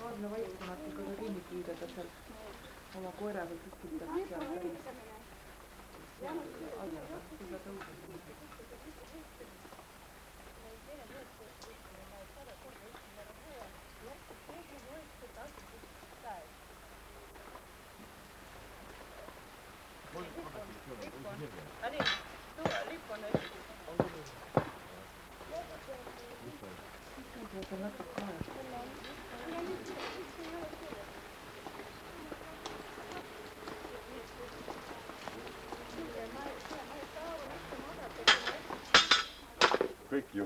Aarne vaikunatega kinni kiidada seal oma koeraga kükitab seal täis. Aiaga külla tõusis. Kõik ju.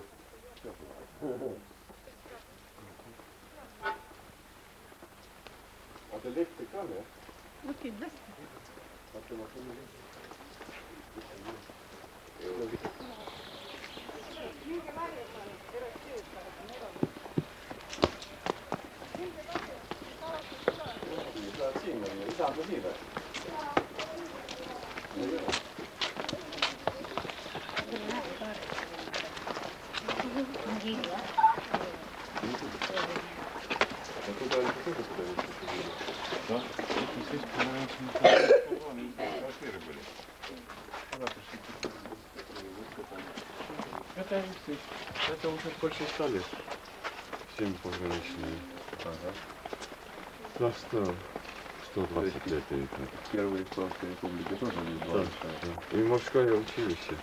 Aga te lehti ka, jah? No kindlasti. Siin on ju, isad on siin või? Это уже больше стали. 7,5. Ага. Да, 120 лет. Первые Славской республики тоже не было. Да. И морское училище.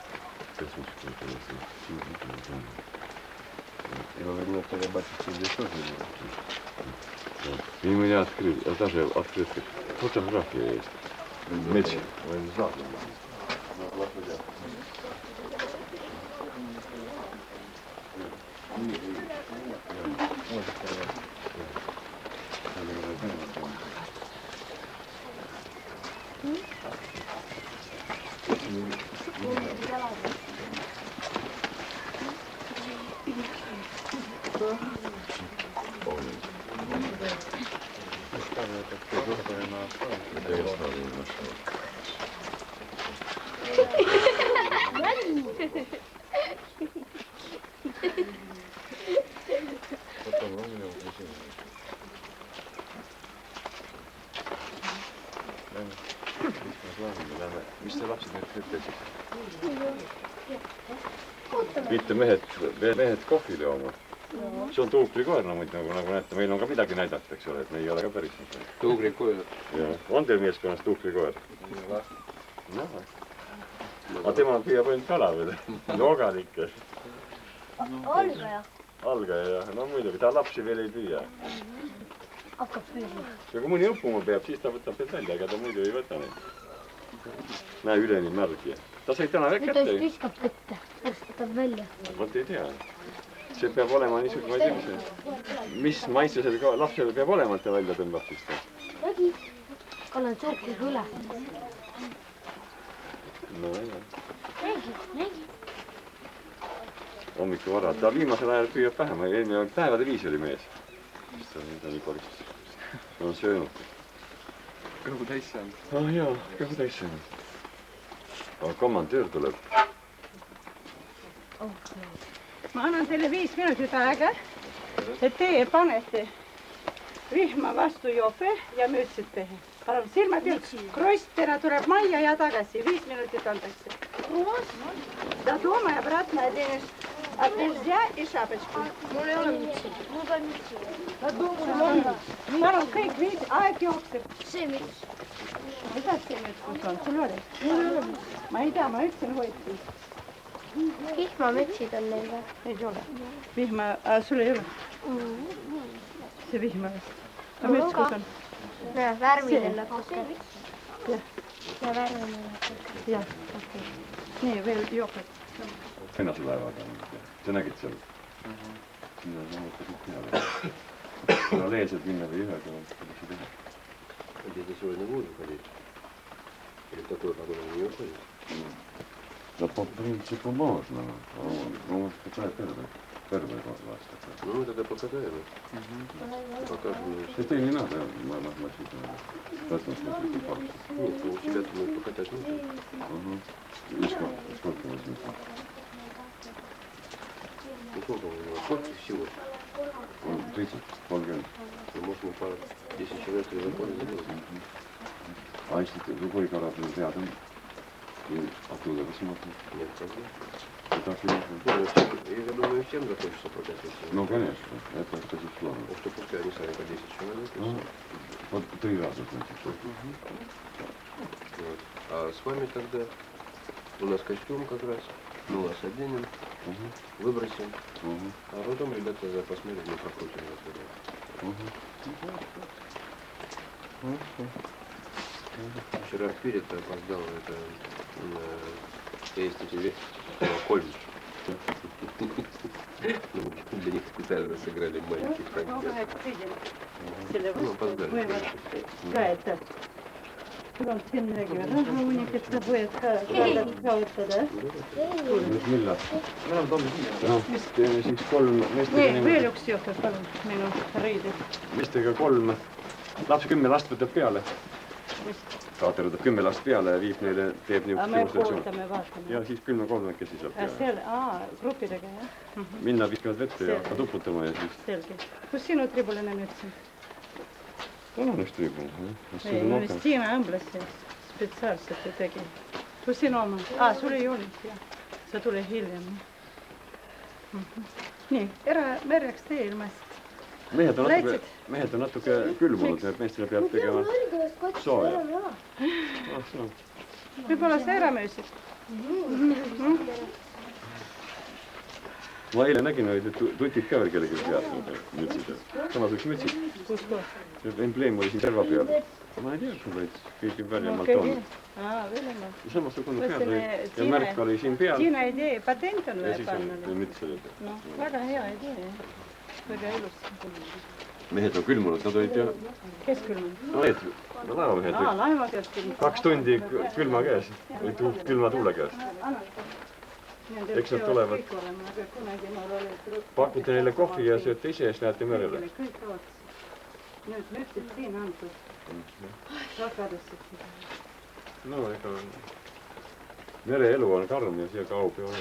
И во время царя батюшки здесь тоже было. И меня открыли, даже открытка. Фотография есть. Меч. Mis see lapsed nüüd ütlesid? Viite mehed kohvile jooma. See on tuukrikoer, nagu näete, meil on ka midagi näidata, eks ole, et me ei ole ka päris. Tuukrikoer? On teil meeskonnas tuukrikoer? Aga tema püüab ainult kala või? Jogad ikka. Algaja. Algaja, jah. No muidugi, ta lapsi veel ei püüa. Hakkab püüa. Ja kui mõni õppuma peab, siis ta võtab veel välja, ega ta muidu ei võta neid. Näe, üleni märgi. Ta sai täna kätte. Ta viskab vette, võtab välja. Vot ei tea. See peab olema niisugune, ma ei tea, mis maitsesel lapsel peab olema, et ta välja tõmbab siis ta. Nägi, olen suhkriga üle. No jah. Nägi. Hommiku vara. Ta viimasel ajal püüab vähem. Eelmine päevade 5 oli mees. Mis ta nii koristas. Ta on söönud. Kõhu täis saanud. Ah jaa, kõhu täis saanud. Aga komandöör tuleb. Ma annan teile 5 minutit aega, et teie panete vihma vastu jope ja mütsid tehe. Palun silmad üks. Krostena tuleb majja ja tagasi. 5 minutit antakse. До дома и обратно оденешь от дождя и шапочку. Mul ei ole mütsi. Mul peab mütsi. Palun kõik 5, aeg jookseb. See müts. Mida see müts kus on? Sul oli? Mul ei ole mütsi. Ma ei tea, ma ütlesin hoidsin. Vihmamütsid on neil või? Ei ole. Vihma, sul ei ole? See vihma. Müts kus on? Näe, värviline natuke. Ja värviline natuke. Jah, okei. Nii, veel jookad. Ennase laevaga. Sa nägid seal? Sinna sa mõtlesid peale. Paralleelselt minna või ühega. Где-то сегодня воду ходить. Или такой погода не уходит? No po principu można. No, trzeba perwę lastać. Ну, тогда покатаем. Покажем. Это не надо, относительно. В этом смысле парк. Нет, у тебя мы покатать можем. И сколько возьмете? Ну сколько у него? Сколько всего? 30, 30. Ну, можно по 10 человек или заходит заделать. А если другой корабль рядом, и оттуда посмотрим. Нет проблем. Это Я думаю, всем захочется прокатиться. Ну, конечно, это безусловно. Ну, что пускай они сами по 10 человек. Ну, вот 3 раза, значит. Вот. А с вами тогда у нас костюм как раз. Мы вас оденем, выбросим. А потом ребята посмотрят, мы прокрутим вас. Вчера вперед опоздал, это есть эти колледж. Для них специально сыграли маленький фрагмент. Ну, опоздали. Küll on siin räägivad, rahunik, et sa võid ka õttada. Nüüd millal? No, teeme siis 3 meestega Nii, veel üks juhtus, palun, meil on riided. Meestega 3. Laps 10 last võtab peale. Saater võtab 10 last peale ja viib neile, teeb Aga me koolitame, vaatame. Ja siis küll me 3 saab peale. Seal, gruppidega, jah? Minna viskavad vette ja ka tuputama ja siis... Selge. Kus sinu tribuline nüüd siin? Tänane striibul. Ei, Stiina õmbles spetsiaalselt ju tegi. Kus sinu oma? Sul ei olnud, jah. Sa tuli hiljem. Nii, merjaks tee ilmast. Mehed on natuke külmunud, et meestele peab tegema sooja. Võib-olla sa ära müüsid? Ma eile nägin, et tutid ka veel kellegi peas mütsid. Samasugused mütsid. Kus koos? Embleem oli siin serva peal. Ma ei tea, kus võid kõige väljamalt on. Väljamalt. Samasugune peal ja märk oli siin peal. Tiina idee, patent on vaja panna. Ja müts oli. No, väga hea idee. Väga ilus. Mehed on külmunud, nad olid ja... Kes külmunud? No need, laevamehed. Laeva käes külmunud. 2 tundi külma käes, külma tuule käes. Eks nad tulevad. Pakute neile kohvi ja sööte ise ja siis lähete merele. Nüüd mütsid siin antud. Rakadussid seda. No ega mereelu on karm ja siia kaub ju.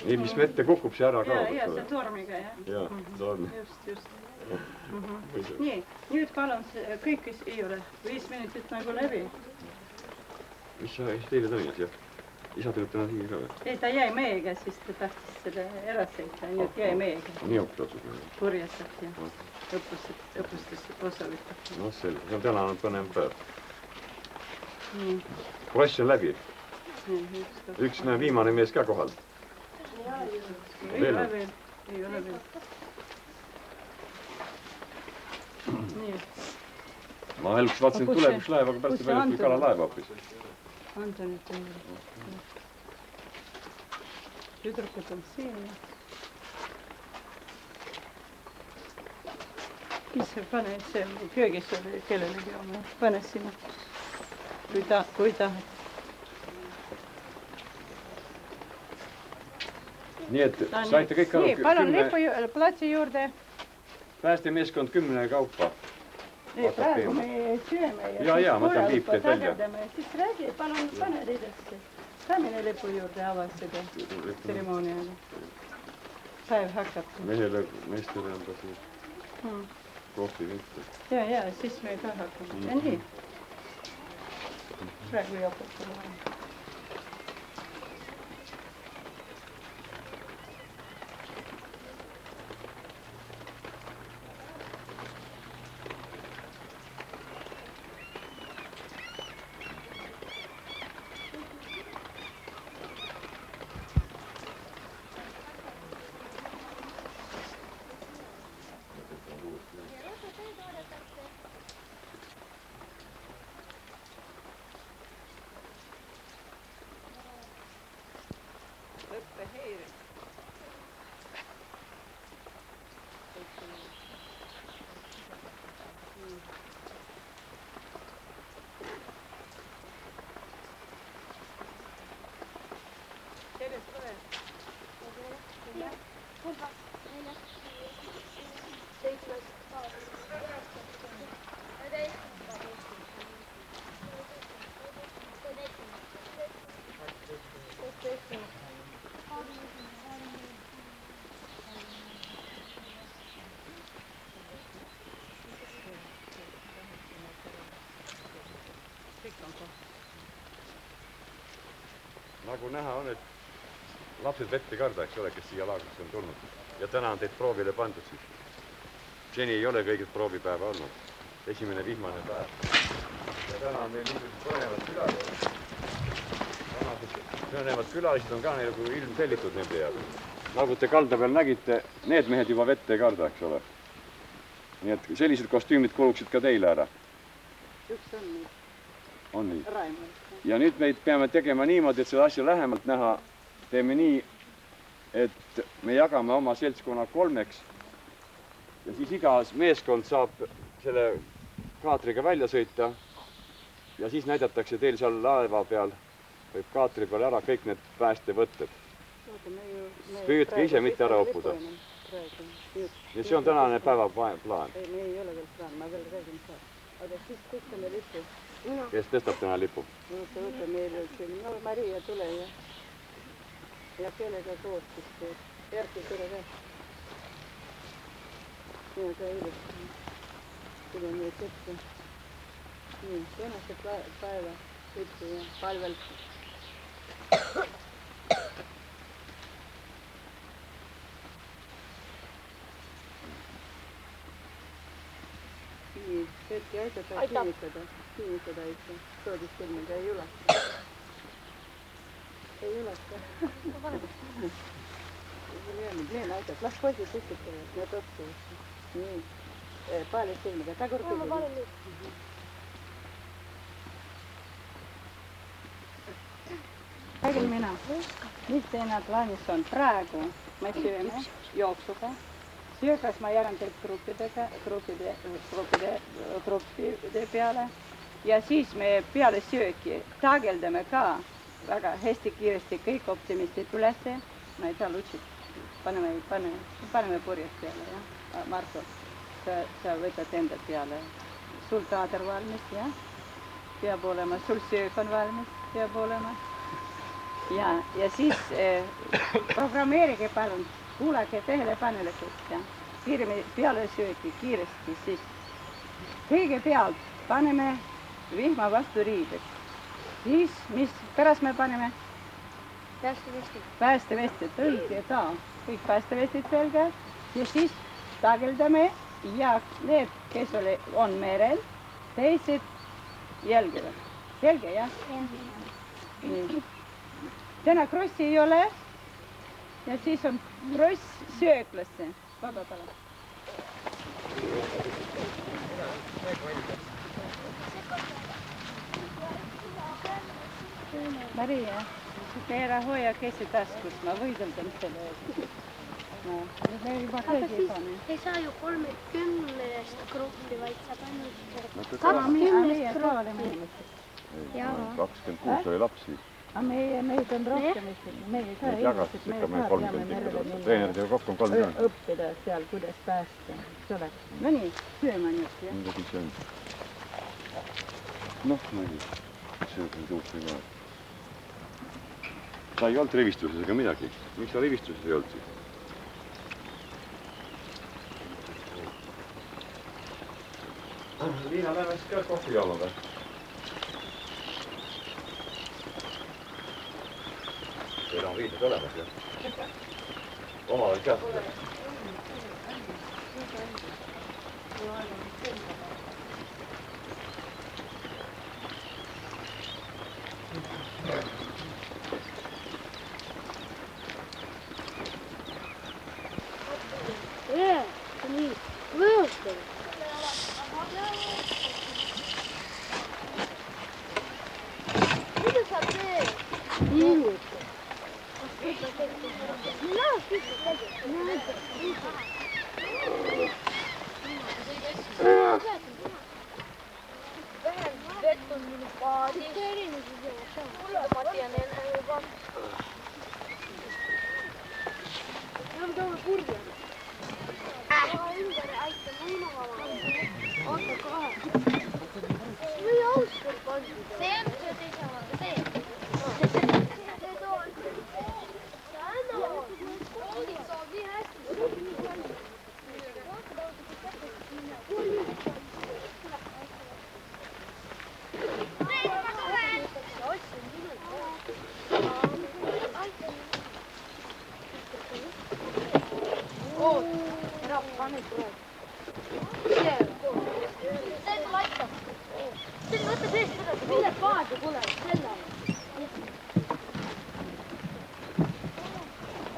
Nii, mis vette kukub, see ära kaob. Ja see tormiga, jah? Jaa, tormi. Just. Nii, nüüd palun kõik, kes ei ole 5 minutit nagu läbi. Mis teile tõi, jah? Isa tuleb täna siia ka või? Ei, ta jäi meiega, siis ta tahtis seda ära sõita, nii et jäi meiega. Nii õppeotsus. Purjastab ja õppustesse osa võtab. No selge, see on täna põnev päev. Nii. Klass on läbi. Üks viimane mees ka kohal. Ei ole veel. Nii. Ma helks vaatasin, et tuleb üks laev, aga pärast välja, kui kala laeva hoopis. Antonit on veel. Tüdrukud on siin. Ise pane see köögis oli kellelegi oma. Pane sinna, kui tahad. Nii et saite kõik aru... Nii, palun lipuplatsi juurde. Päästemeeskond 10 kaupa. Ei, praegu me sööme ja ma võtan liipteed välja. Siis räägi, palun pane ridesse. Saamine lipu juurde avas seda tseremooniaga. Päev hakkab. Meestele on ka siin kohvi võtta. Ja, siis me ka hakkame. Ja nii. Praegu joputame. Nagu näha on, et lapsed vett ei karda, eks ole, kes siia laagrisse on tulnud. Ja täna on teid proovile pandud siis. Seni ei ole kõigit proovipäeva olnud. Esimene vihmane päev. Ja täna on meil niisugused põnevad külalised on ka nagu ilm tellitud nende jaoks. Nagu te kalda peal nägite, need mehed juba vett ei karda, eks ole. Nii et sellised kostüümid kuluksid ka teile ära. Üks on nii. On nii. Raimond. Ja nüüd meid peame tegema niimoodi, et seda asja lähemalt näha. Teeme nii, et me jagame oma seltskonna 3. Ja siis igas meeskond saab selle kaatriga välja sõita. Ja siis näidatakse teil seal laeva peal või kaatri peal ära kõik need päästevõtted. Püüdke ise mitte ära uppuda. Ja see on tänane päeva plaan. Ei, me ei ole veel plaan, ma veel räägin seal. Aga siis tõstame lipu. Kes tõstab täna lipu? Võta meil siin, no Maria tule ja kellega koos siis Erki tule ka. Nii on ka ilusti. Tule meid ette. Nii, tänase päeva lipu ja palvel. Nii, Erki aitab kinnitada ikka. Soodistilmiga ei ulata. Ei ulata. Leen aitab, las poisid istutavad, need otsuvad. Nii, paali silmiga, tagurpidi. Räägin mina, mis teine plaanis on praegu? Me sööme jooksuga. Söögas ma jagan teil gruppide peale. Ja siis me peale sööki tageldame ka väga hästi kiiresti kõik optimistid ülesse. Ma ei tea, Lutsid, paneme purjest peale, jah? Marko, sa võtad enda peale. Sul teater valmis, jah? Peab olema, sul söök on valmis, peab olema. Ja siis programmeerige palun, kuulake tähelepanelikult, jah? Peale sööki kiiresti, siis kõigepealt paneme vihma vastu riided. Siis, mis pärast me paneme? Päästevestid. Päästevestid, õige ka. Kõik päästevestid selge. Ja siis tageldame ja need, kes on merel, teised jälgivad. Selge, jah? Täna krossi ei ole. Ja siis on kross sööklasse. Vaba pala. Maria, ära hoia käsi taskus, ma võideldan selle eest. Me juba kõigi ei pane. Ei saa ju 30 gruppi, vaid saab ainult 20 ka oleme inimesed. 26 oli lapsi. Meid on rohkem, meie ka jagastus ikka meil 30. Treenerid ju kokku on 30. Õppida seal, kuidas päästa. No nii, sööma nüüd, jah? Midagi see on. Noh, ma ei tea. See on tuus või vaja. Sa ei olnud rivistuses ega midagi. Miks sa rivistuses ei olnud siis? Liina, lähme siis ka kohvi jooma või? Teil on riided olemas, jah? Omal on ka. Nii, võõstel. Mida sa teed? Inimesed. Vähem vett on minu paadis. Ma tean enne juba. Me toome purgi. Ümber aita muina vana. Oota kohe. Või ausalt pandud. See on see teise vana. See. Koolid saab nii hästi. ära pane tuleb. See tuleb aitab. See võtta seest seda, mille paadi tuleb, selle.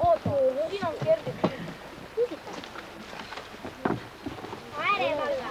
Oota, siin on kerge. Ääre alla.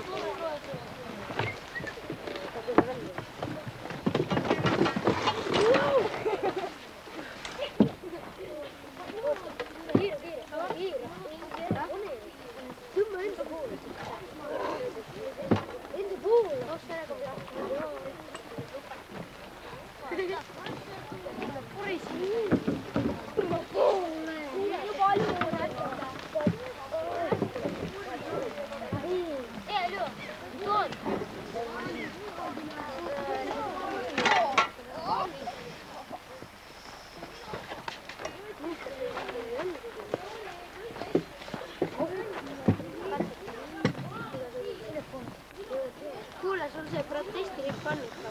Kuule, sul see protestiripp on ikka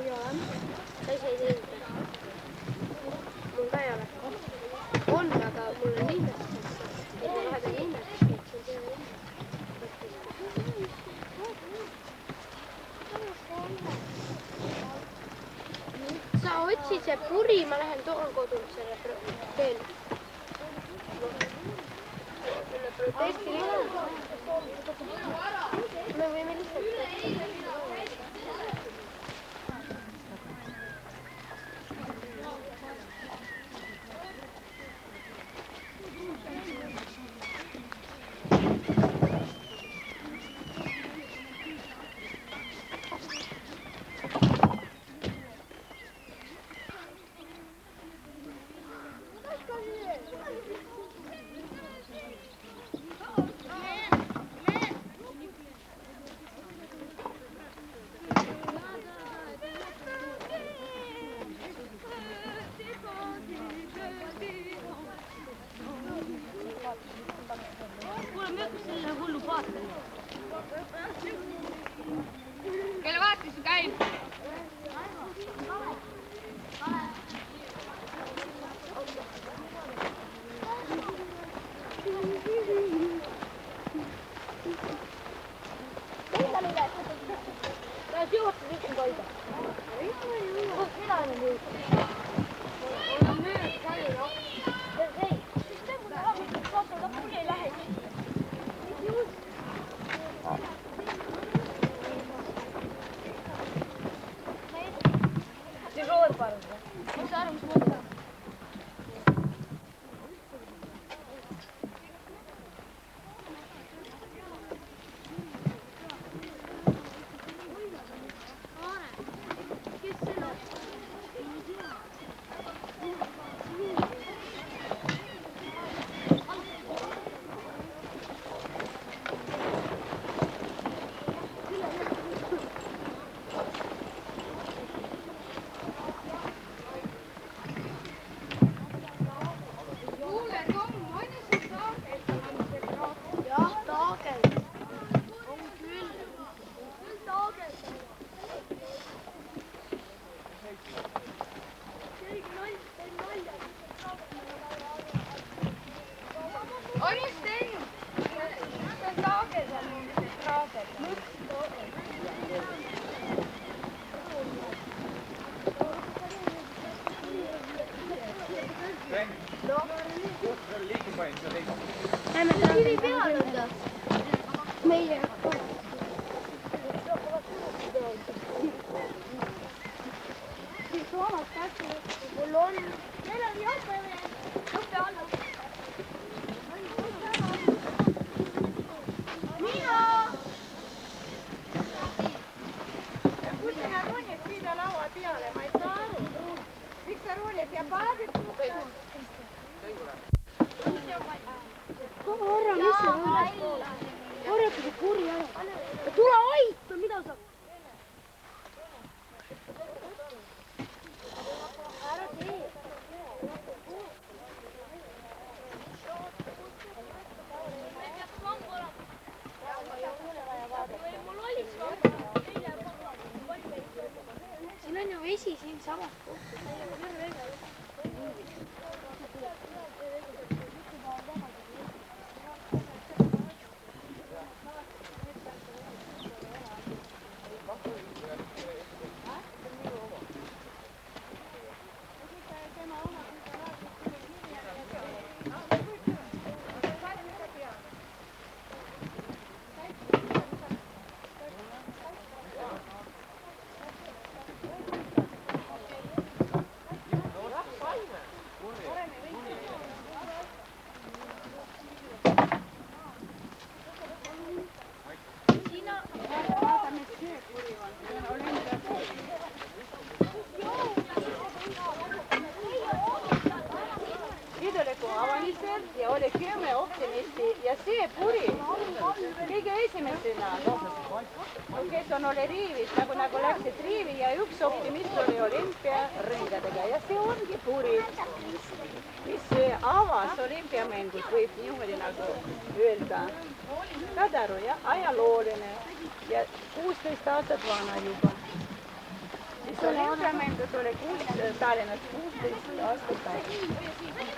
jah. Sa ise ei teinud. Mul ka ei ole. On, aga mul on linnas. Ja ma vahepeal linnas. Sa otsid see puri, ma lähen toon kodult selle teen. Selle protestiripp. Me võime lihtsalt... Kelle vaatis käib? Täis juhata üksin toida. Mida on nüüd? Mul on mööd käi, noh. Ei, siis tõmbu ta rahulikult vastu, ta puli ei lähe. See rood parem. Mis sa arvamus mõtled? Kivi peal on ta. Meie. Siis omad käsi. Mul on. Meil on jõupäevne. Õppe alla. Mina! Kus sina ronid siia laua peale? Ma ei saa aru. Miks sa ronid ja paadid? Korra, mis sa võid? Korrata see kuri ära. Tule aita, mida sa? Ära tee. Siin on ju vesi siinsamas kohtas. Idoliku avamisel ja oli 10 optimisti ja see puri kõige esimesena, kes oli riivis, nagu läksid riivi ja üks optimist oli olümpiaringadega ja see ongi puri, mis avas olümpiamängud, võib niimoodi nagu öelda. Kadaru ja ajalooline ja 16 aastat vana juba. Siis olümpiamängud oli Tallinnas 16 aastat tagasi.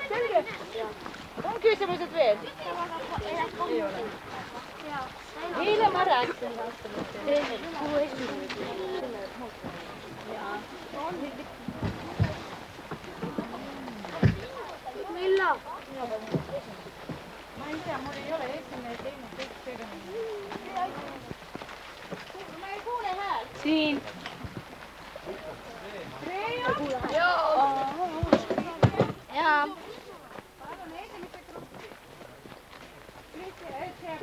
Selge? On küsimused veel? Ei ole. Eile ma rääkisin Millal? Ma ei tea, mul ei ole esimene teine kõik tegemine. Ma ei kuule hääl. Siin. Jaa. Palun esimese gruppi.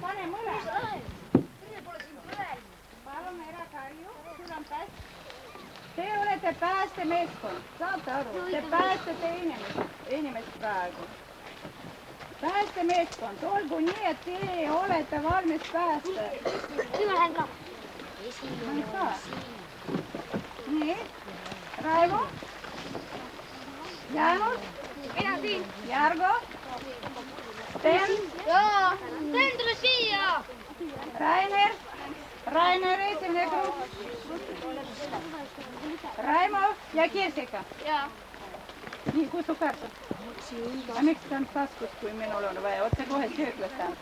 Pane mõle. Palun ära karju. Sul on pääst. Te olete päästemeeskond. Saate aru? Te päästate inimest praegu. Päästemeeskond. Olgu nii, et te olete valmis päästa. Nüüd ma lähen ka. Ma ei saa. Nii. Raivo. Jaanus. Mina siin. Jargo. Sten. Jaa. Sten, tule siia. Rainer. Rainer esimene grupp. Raimo ja Kirsika. Jaa. Nii, kus su kaart? Aga miks ta on taskus, kui minul on vaja otse kohe sööklast anda?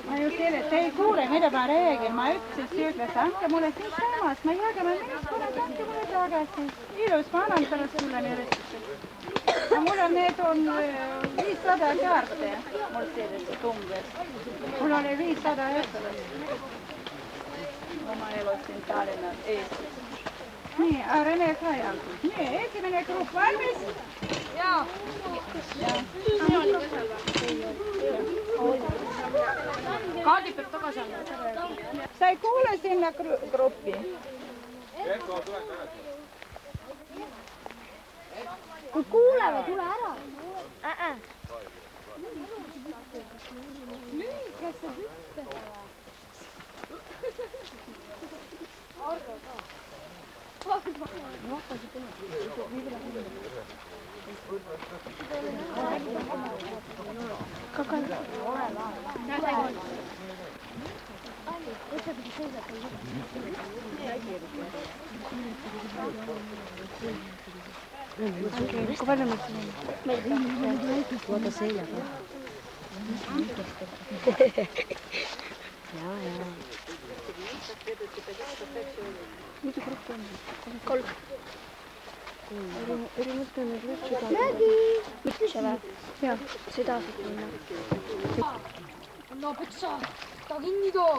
Ma ju teile, te ei kuule, mida ma räägin. Ma ütlesin sööklast, andke mulle siin samas. Ma jagame meeskonnad, andke mulle tagasi. Ilus, ma annan pärast sulle neile. Mul on, need on 500 kaarte. Mul sellised umbes. Mul oli 500 ööstalast. Oma elus siin Tallinnas, Eestis. Nii, Rene ka ei antud. Nii, esimene grupp valmis? Jaa. Kaadi peab tagasi andma. Sa ei kuule sinna gruppi? Kui kuuleme, tule ära. Kes see ütte? Argo ka. Kui palju me vaata selja peal. Mitu gruppi on? 3. Eri mõte nüüd võtta. Miks või? Jah. Seda saab minna. No putsa! Ta kinni too!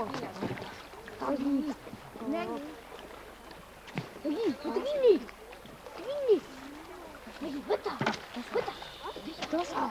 Ta kinni! Võta kinni! Kinni! Võta! Võta! Tasa!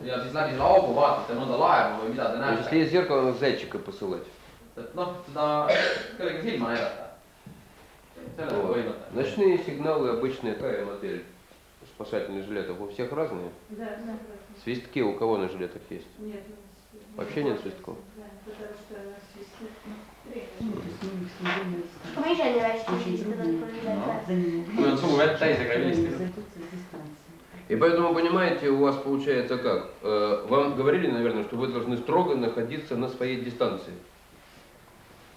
ja siis läbi selle augu vaatate mõnda laeva või mida te näete. Если есть зеркало, надо зайчика посылать. Noh, seda kellegi silma näidata. Selle on põhimõte. Ночные сигналы обычные, такая модель спасательных жилетов. У всех разные? Свистки у кого на жилетах есть? Нет. Вообще нет свистков? Потому что свистки. Ma ise nii hästi vilistada, Kui on suu vett täis, ega ei vilistagi. И поэтому, понимаете, у вас получается как? Вам говорили, наверное, что вы должны строго находиться на своей дистанции.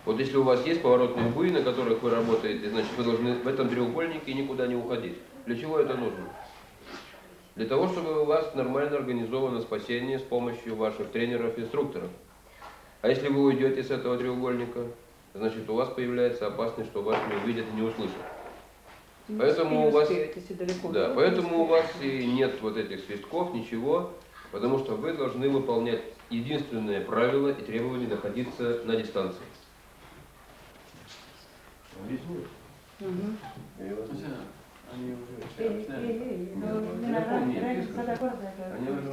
Вот если у вас есть поворотные буи, на которых вы работаете, значит, вы должны в этом треугольнике никуда не уходить. Для чего это нужно? Для того, чтобы у вас нормально организовано спасение с помощью ваших тренеров-инструкторов. А если вы уйдете с этого треугольника, значит, у вас появляется опасность, что вас не увидят и не услышат. Поэтому у вас, да, поэтому у вас и нет вот этих свистков, ничего, потому что вы должны выполнять единственное правило и требование находиться на дистанции. Объясню? Они уже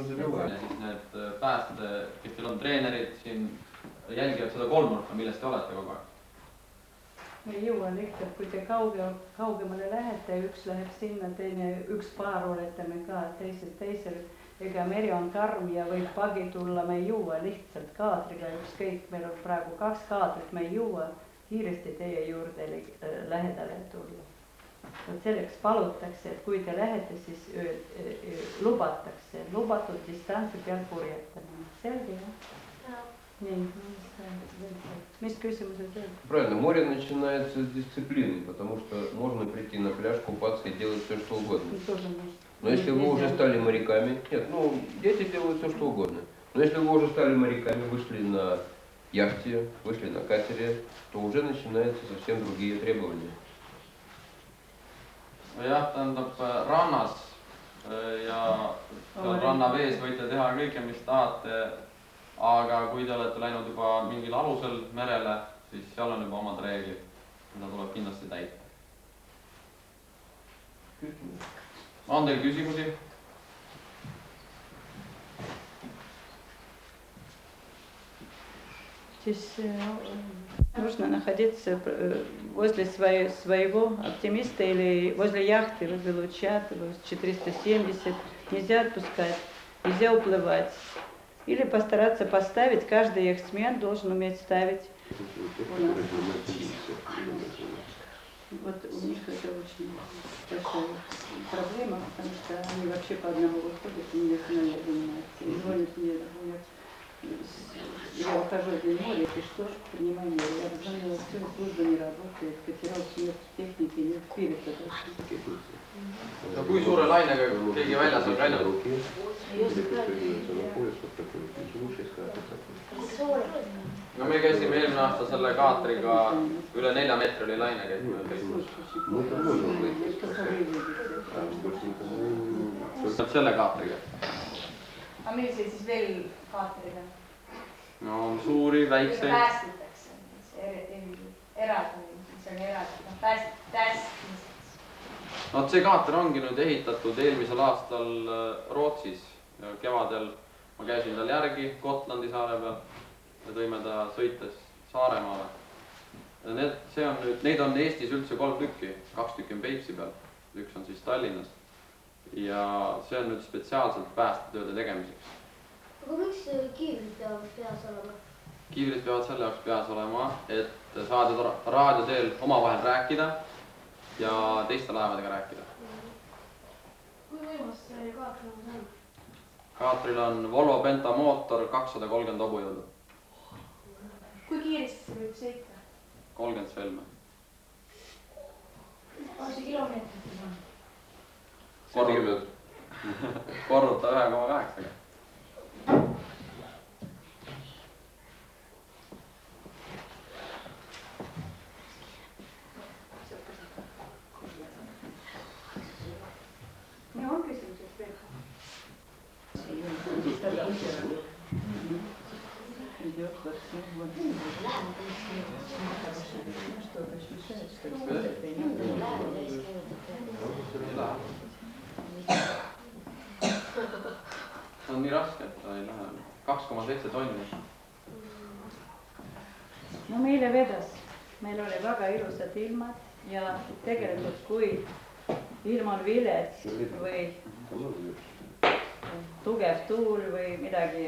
забивают. Siis need päästjad, kes on treenerid, siin jälgivad seda kolmnurka, millest te olete kogu aeg. Me ei jõua lihtsalt, kui te kaugemale lähete, üks läheb sinna, teine, üks paar oletame ka, teised teisel. Ega meri on karm ja võib pagi tulla, me ei jõua lihtsalt kaadriga, ükskõik, meil on praegu 2 kaadrit, me ei jõua kiiresti teie juurde lähedale tulla. Vot selleks palutakse, et kui te lähete, siis lubatakse, lubatud distantsi peal purjetamine. Selge, jah? Nii, mis küsimused veel? Правильно, море начинается с дисциплины, потому что можно прийти на пляж, купаться и делать все, что угодно. Но если вы уже стали моряками, нет, ну, дети делают все, что угодно. Но если вы уже стали моряками, вышли на яхте, вышли на катере, то уже начинаются совсем другие требования. Jah, tähendab rannas ja rannavees võite teha kõike, mis tahate, aga kui te olete läinud juba mingil alusel merele, siis seal on juba omad reeglid, mida tuleb kindlasti täita. On teil küsimusi? Здесь нужно находиться возле своего оптимиста или возле яхты, возле луча, 470. Нельзя отпускать, нельзя уплывать. Или постараться поставить, каждый яхтсмен должен уметь ставить. Вот у них это очень большая проблема, потому что они вообще по одному выходят и не занимаются. И звонят мне, я ухожу из моря, и что ж, принимай меры. Я позвонила, все, служба не работает, потерял нет техники, нет спирита. No kui suure lainega keegi väljas on käinud? No me käisime eelmine aasta selle kaatriga, üle 4 meetri oli laine käisime. Selle kaatriga. Aga milliseid siis veel kaatriga? No suuri, väikseid. Päästitakse, eraldi, mis on eraldi, päästimiseks. No see kaater ongi nüüd ehitatud eelmisel aastal Rootsis. Kevadel ma käisin tal järgi Gotlandi saare peal ja tõime ta sõites Saaremaale. Neid on Eestis üldse 3 tükki, 2 tükki on Peipsi peal, üks on siis Tallinnas. Ja see on nüüd spetsiaalselt päästetööde tegemiseks. Aga miks kiivrid peavad peas olema? Kiivrid peavad selle jaoks peas olema, et saada raadioteel omavahel rääkida ja teiste laevadega rääkida. Kui võimas see kaater on? Kaatril on Volvo Penta mootor 230 hobujõudu. Kui kiiresti see võib sõita? 30 sõlme. On see kilomeetrit on? Korruta 1,8-ga. Ja on küsimused veel? Идет во всем что-то ощущает, что это See on nii raske, et ta ei lähe 2,7 tonni. No meile vedas, meil oli väga ilusad ilmad ja tegelikult kui ilm on vilets või tugev tuul või midagi